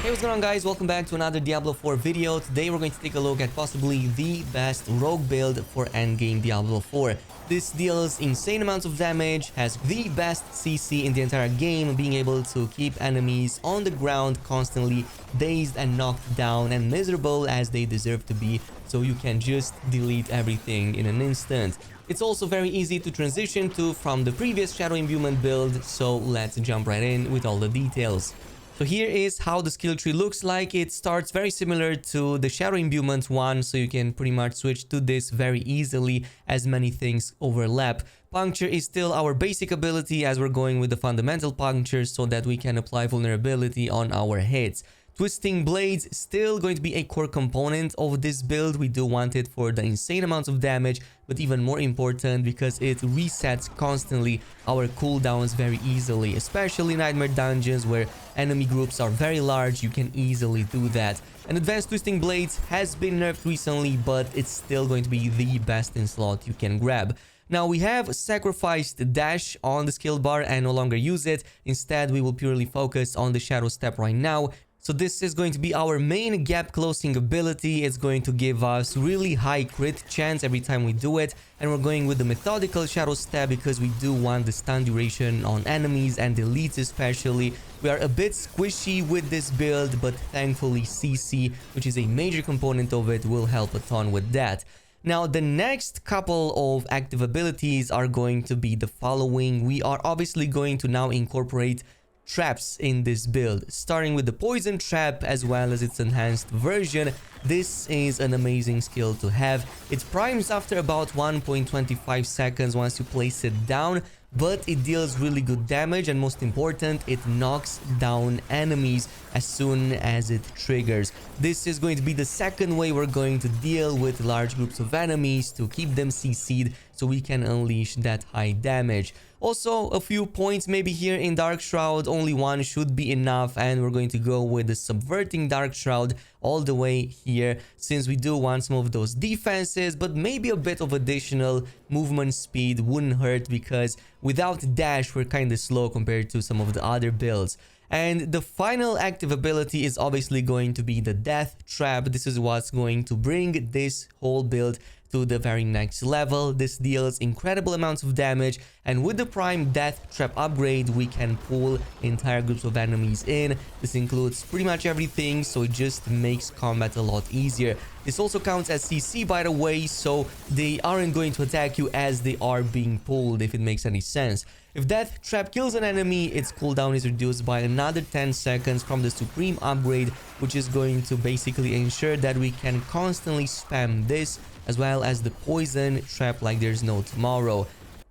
Hey, what's going on, guys? Welcome back to another Diablo 4 video. Today we're going to take a look at possibly the best rogue build for endgame Diablo 4. This deals insane amounts of damage, has the best CC in the entire game, being able to keep enemies on the ground constantly dazed and knocked down and miserable as they deserve to be, so you can just delete everything in an instant. It's also very easy to transition to from the previous Shadow Imbuement build, so let's jump right in with all the details. So here is how the skill tree looks like. It starts very similar to the Shadow Imbuement one, so you can pretty much switch to this very easily as many things overlap. Puncture is still our basic ability as we're going with the fundamental puncture so that we can apply vulnerability on our hits. Twisting Blades still going to be a core component of this build. We do want it for the insane amounts of damage, but even more important because it resets constantly our cooldowns very easily, especially Nightmare dungeons where enemy groups are very large. You can easily do that. And Advanced Twisting Blades has been nerfed recently, but it's still going to be the best in slot you can grab. Now, we have sacrificed dash on the skill bar and no longer use it. Instead, we will purely focus on the shadow step right now. So this is going to be our main gap closing ability. It's going to give us really high crit chance every time we do it. And we're going with the methodical shadow step because we do want the stun duration on enemies and elites especially. We are a bit squishy with this build, but thankfully CC, which is a major component of it, will help a ton with that. Now, the next couple of active abilities are going to be the following. We are obviously going to now incorporate traps in this build, starting with the poison trap as well as its enhanced version. This is an amazing skill to have. It primes after about 1.25 seconds once you place it down, but it deals really good damage, and most important, it knocks down enemies as soon as it triggers. This is going to be the second way we're going to deal with large groups of enemies to keep them CC'd so we can unleash that high damage. Also, a few points maybe here in Dark Shroud. Only one should be enough, and we're going to go with the Subverting Dark Shroud all the way here, since we do want some of those defenses, but maybe a bit of additional movement speed wouldn't hurt, because without dash we're kind of slow compared to some of the other builds. And the final active ability is obviously going to be the Death Trap. This is what's going to bring this whole build to the very next level. This deals incredible amounts of damage, and with the Prime Death Trap upgrade we can pull entire groups of enemies in. This includes pretty much everything, so it just makes combat a lot easier. This also counts as CC, by the way, so they aren't going to attack you as they are being pulled, if it makes any sense. If Death Trap kills an enemy, its cooldown is reduced by another 10 seconds from the Supreme upgrade, which is going to basically ensure that we can constantly spam this, as well as the Poison Trap like there's no tomorrow.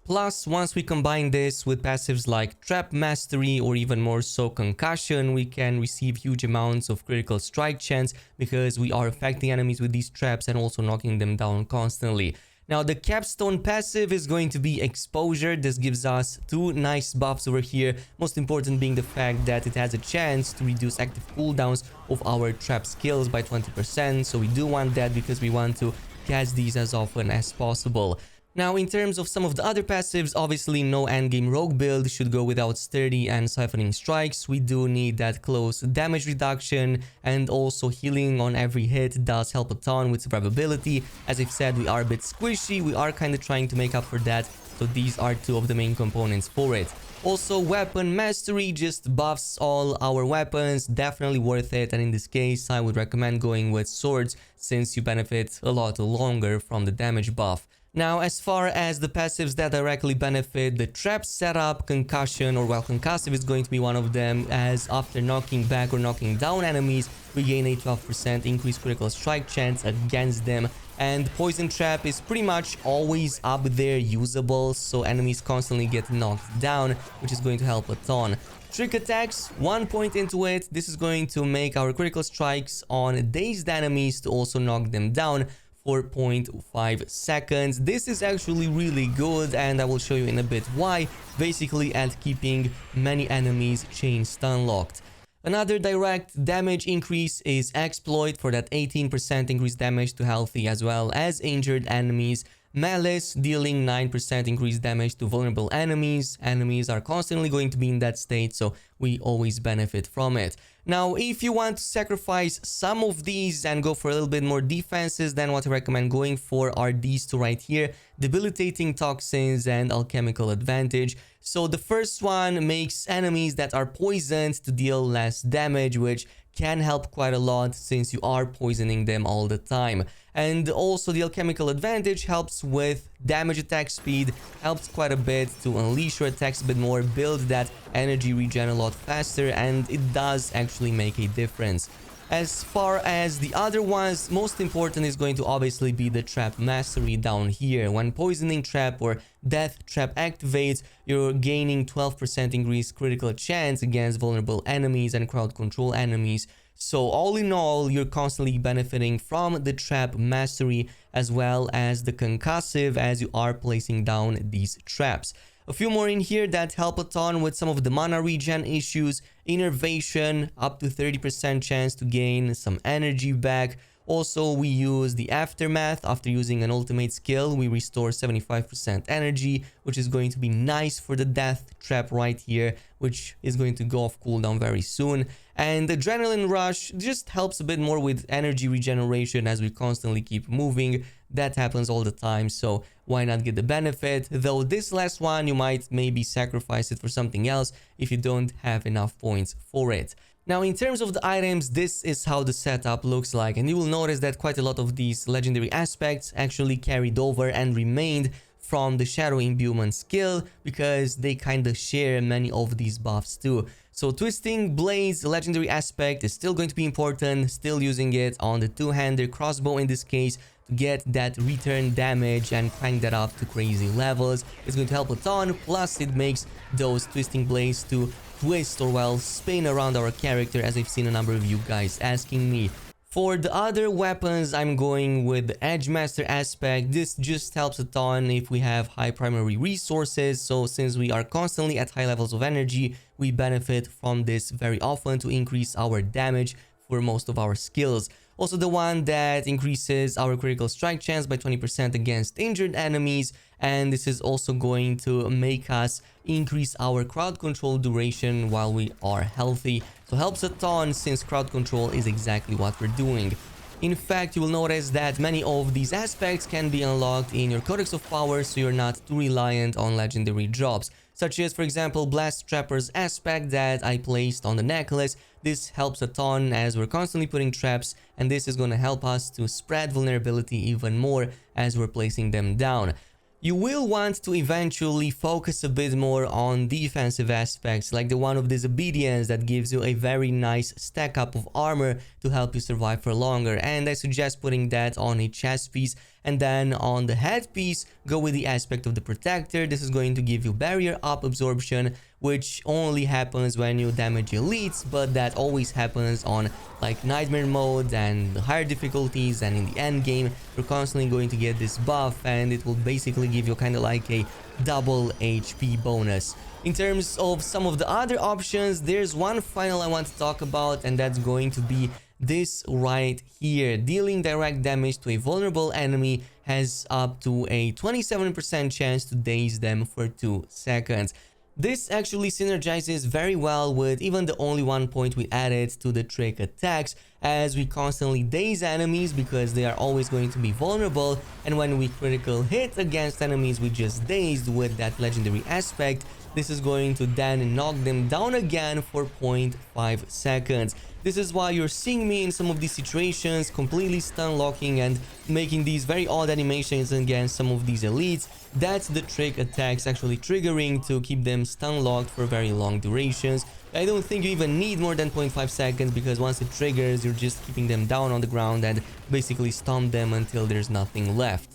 Plus, once we combine this with passives like Trap Mastery or even more so Concussion, we can receive huge amounts of critical strike chance because we are affecting enemies with these traps and also knocking them down constantly. Now, the Capstone passive is going to be Exposure. This gives us two nice buffs over here, most important being the fact that it has a chance to reduce active cooldowns of our trap skills by 20%, so we do want that because we want to cast these as often as possible. Now, in terms of some of the other passives, obviously no endgame rogue build should go without Sturdy and Siphoning Strikes. We do need that close damage reduction, and also healing on every hit does help a ton with survivability. As I've said, we are a bit squishy, we are kind of trying to make up for that, so these are two of the main components for it. Also, Weapon Mastery just buffs all our weapons, definitely worth it, and in this case I would recommend going with swords since you benefit a lot longer from the damage buff. Now, as far as the passives that directly benefit the trap setup, Concussion, or well, Concussive is going to be one of them, as after knocking back or knocking down enemies, we gain a 12% increased critical strike chance against them. And Poison Trap is pretty much always up there usable, so enemies constantly get knocked down, which is going to help a ton. Trick Attacks, 1 point into it. This is going to make our critical strikes on dazed enemies to also knock them down 4.5 seconds. This is actually really good, and I will show you in a bit why, basically at keeping many enemies chain stun locked. Another direct damage increase is Exploit for that 18% increased damage to healthy as well as injured enemies. Malice, dealing 9% increased damage to vulnerable enemies. Enemies are constantly going to be in that state, so we always benefit from it. Now, if you want to sacrifice some of these and go for a little bit more defenses, then what I recommend going for are these two right here: Debilitating Toxins and Alchemical Advantage. So the first one makes enemies that are poisoned to deal less damage, which can help quite a lot since you are poisoning them all the time. And also the Alchemical Advantage helps with damage attack speed, helps quite a bit to unleash your attacks a bit more, build that energy regen a lot faster, and it does actually make a difference. As far as the other ones, most important is going to obviously be the Trap Mastery down here. When Poisoning Trap or Death Trap activates, you're gaining 12% increased critical chance against vulnerable enemies and crowd control enemies. So all in all, you're constantly benefiting from the Trap Mastery as well as the Concussive as you are placing down these traps. A few more in here that help a ton with some of the mana regen issues. Innervation, up to 30% chance to gain some energy back. Also, we use the Aftermath. After using an ultimate skill, we restore 75% energy, which is going to be nice for the Death Trap right here, which is going to go off cooldown very soon. And Adrenaline Rush just helps a bit more with energy regeneration as we constantly keep moving. That happens all the time, so why not get the benefit? Though this last one, you might maybe sacrifice it for something else if you don't have enough points for it. Now, in terms of the items, this is how the setup looks like, and you will notice that quite a lot of these legendary aspects actually carried over and remained from the Shadow Imbuement skill because they kind of share many of these buffs too. So Twisting Blades legendary aspect is still going to be important, still using it on the two-hander crossbow in this case to get that return damage and crank that up to crazy levels. It's going to help a ton, plus it makes those Twisting Blades to twist or well spin around our character, as I've seen a number of you guys asking me. For the other weapons, I'm going with the Edge Master aspect. This just helps a ton if we have high primary resources, so since we are constantly at high levels of energy, we benefit from this very often to increase our damage for most of our skills. Also the one that increases our critical strike chance by 20% against injured enemies, and this is also going to make us increase our crowd control duration while we are healthy. So helps a ton since crowd control is exactly what we're doing. In fact, you will notice that many of these aspects can be unlocked in your Codex of Power, so you're not too reliant on legendary drops, such as, for example, Blast Trapper's aspect that I placed on the necklace. This helps a ton as we're constantly putting traps, and this is going to help us to spread vulnerability even more as we're placing them down. You will want to eventually focus a bit more on defensive aspects, like the one of Disobedience that gives you a very nice stack up of armor to help you survive for longer, and I suggest putting that on a chest piece. And then on the headpiece, go with the aspect of the Protector. This is going to give you barrier up absorption, which only happens when you damage elites, but that always happens on like Nightmare mode and the higher difficulties, and in the end game you're constantly going to get this buff, and it will basically give you kind of like a double HP bonus. In terms of some of the other options, there's one final I want to talk about, and that's going to be this right here. Dealing direct damage to a vulnerable enemy has up to a 27% chance to daze them for 2 seconds. This actually synergizes very well with even the only 1 point we added to the trick attacks, as we constantly daze enemies because they are always going to be vulnerable, and when we critical hit against enemies we just dazed with that legendary aspect, this is going to then knock them down again for 0.5 seconds. This is why you're seeing me in some of these situations completely stun locking and making these very odd animations against some of these elites. That's the trick attacks actually triggering to keep them stun locked for very long durations. I don't think you even need more than 0.5 seconds, because once it triggers, you're just keeping them down on the ground and basically stomp them until there's nothing left.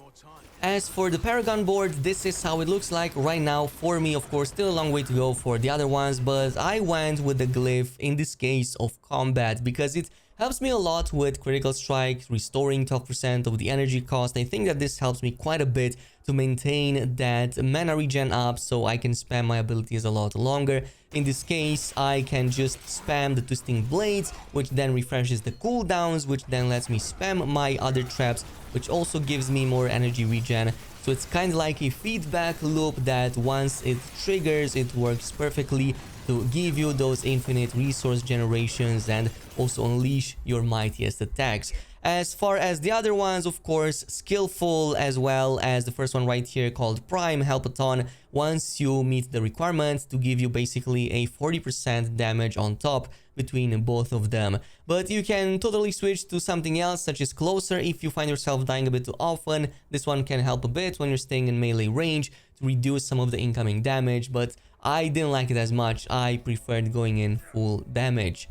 As for the Paragon board, this is how it looks like right now for me. Of course, still a long way to go for the other ones, but I went with the glyph in this case of combat because it helps me a lot with critical strike, restoring 12% of the energy cost. I think that this helps me quite a bit to maintain that mana regen up so I can spam my abilities a lot longer. In this case, I can just spam the Twisting Blades, which then refreshes the cooldowns, which then lets me spam my other traps, which also gives me more energy regen So it's kind of like a feedback loop that once it triggers, it works perfectly to give you those infinite resource generations and also unleash your mightiest attacks. As far as the other ones, of course, skillful, as well as the first one right here called Prime, help a ton once you meet the requirements to give you basically a 40% damage on top between both of them. But you can totally switch to something else, such as Closer, if you find yourself dying a bit too often. This one can help a bit when you're staying in melee range to reduce some of the incoming damage, but I didn't like it as much. I preferred going in full damage.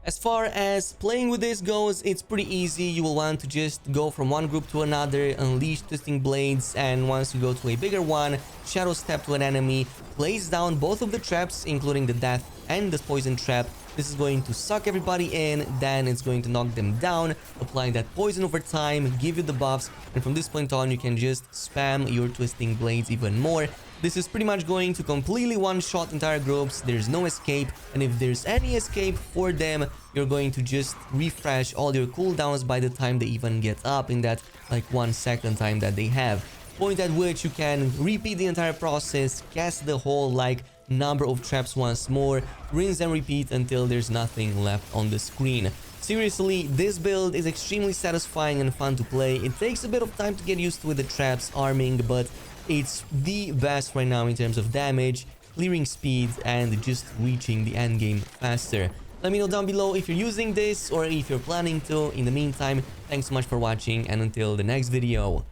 As far as playing with this goes, it's pretty easy. You will want to just go from one group to another, unleash Twisting Blades, and once you go to a bigger one, Shadow Step to an enemy, place down both of the traps, including the Death and the Poison Trap. This is going to suck everybody in, then it's going to knock them down, apply that poison over time, give you the buffs, and from this point on you can just spam your Twisting Blades even more. This is pretty much going to completely one-shot entire groups, there's no escape, and if there's any escape for them, you're going to just refresh all your cooldowns by the time they even get up in that like 1 second time that they have. Point at which you can repeat the entire process, cast the whole like number of traps once more, rinse and repeat until there's nothing left on the screen. Seriously, this build is extremely satisfying and fun to play. It takes a bit of time to get used to with the traps arming, but it's the best right now in terms of damage, clearing speed, and just reaching the end game faster. Let me know down below if you're using this or if you're planning to. In the meantime, thanks so much for watching, and until the next video.